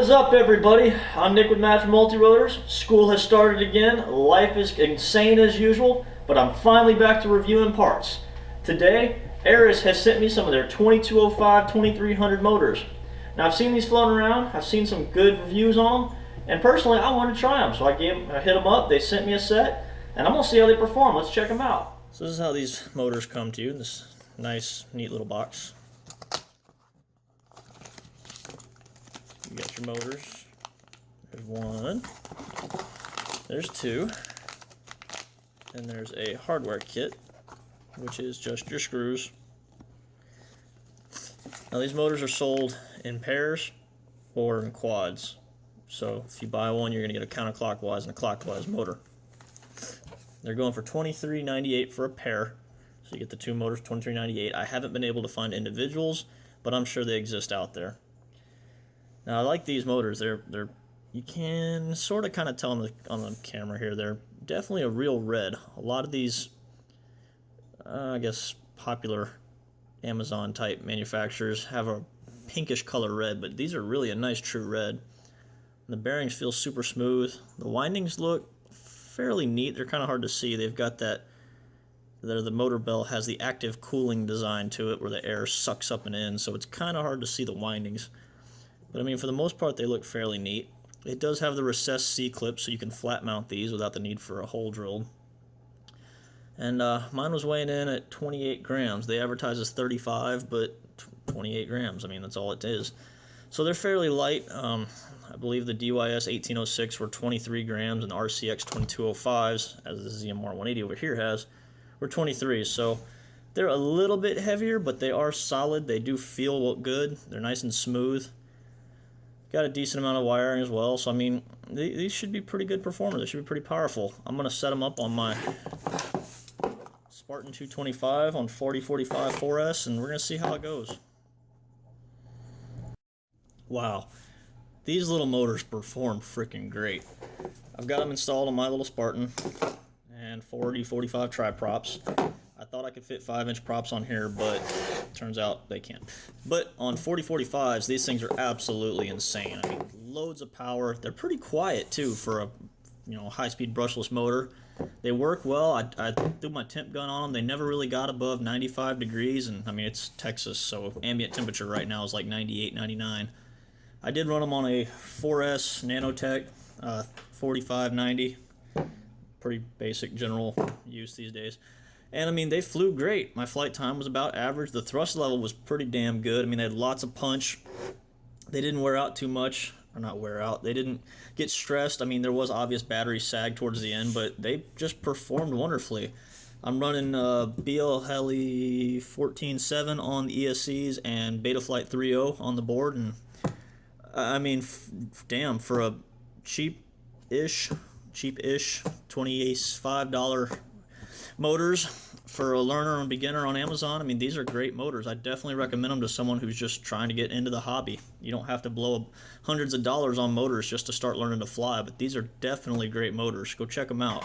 What is up, everybody? I'm Nick with Match Multi-Rotors. School has started again. Life is insane as usual, but I'm finally back to reviewing parts. Today, Arris has sent me some of their 2205, 2300 motors. Now, I've seen these floating around. I've seen some good reviews on them, and personally, I wanted to try them. So I hit them up. They sent me a set, and I'm gonna see how they perform. Let's check them out. So this is how these motors come to you in this nice, neat little box. You got your motors. There's one. There's two. And there's a hardware kit, which is just your screws. Now these motors are sold in pairs or in quads. So if you buy one, you're going to get a counterclockwise and a clockwise motor. They're going for $23.98 for a pair. So you get the two motors, $23.98. I haven't been able to find individuals, but I'm sure they exist out there. Now I like these motors. They're you can sort of kind of tell them on the camera here. They're definitely a real red. A lot of these, I guess, popular Amazon type manufacturers have a pinkish color red, but these are really a nice true red. The bearings feel super smooth. The windings look fairly neat. They're kind of hard to see. They've got that. The motor belt has the active cooling design to it, where the air sucks up and in, so it's kind of hard to see the windings. But I mean, for the most part, they look fairly neat. It does have the recessed C-clip, so you can flat mount these without the need for a hole drilled. And mine was weighing in at 28 grams. They advertise as 35, but 28 grams. I mean, that's all it is. So they're fairly light. I believe the DYS 1806 were 23 grams, and the RCX 2205s, as the ZMR 180 over here has, were 23. So they're a little bit heavier, but they are solid. They do feel good. They're nice and smooth. Got a decent amount of wiring as well, so I mean, these should be pretty good performers. They should be pretty powerful. I'm going to set them up on my Spartan 225 on 4045 4S, and we're going to see how it goes. Wow, these little motors perform freaking great. I've got them installed on my little Spartan and 4045 tri-props. I thought I could fit 5-inch props on here, but turns out they can't. But on 4045s, these things are absolutely insane. I mean, loads of power. They're pretty quiet too for a high-speed brushless motor. They work well. I threw my temp gun on them. They never really got above 95 degrees, and I mean, it's Texas, so ambient temperature right now is like 98, 99. I did run them on a 4S Nanotech 4590. Pretty basic general use these days. And I mean, they flew great. My flight time was about average. The thrust level was pretty damn good. I mean, they had lots of punch. They didn't wear out too much. Or not wear out. They didn't get stressed. I mean, there was obvious battery sag towards the end, but they just performed wonderfully. I'm running BL Heli 14.7 on the ESCs and Betaflight 3.0 on the board. And I mean, damn, for a cheap-ish $25 motors for a learner and beginner on Amazon, I mean, these are great motors. I definitely recommend them to someone who's just trying to get into the hobby. You don't have to blow hundreds of dollars on motors just to start learning to fly, but these are definitely great motors. Go check them out.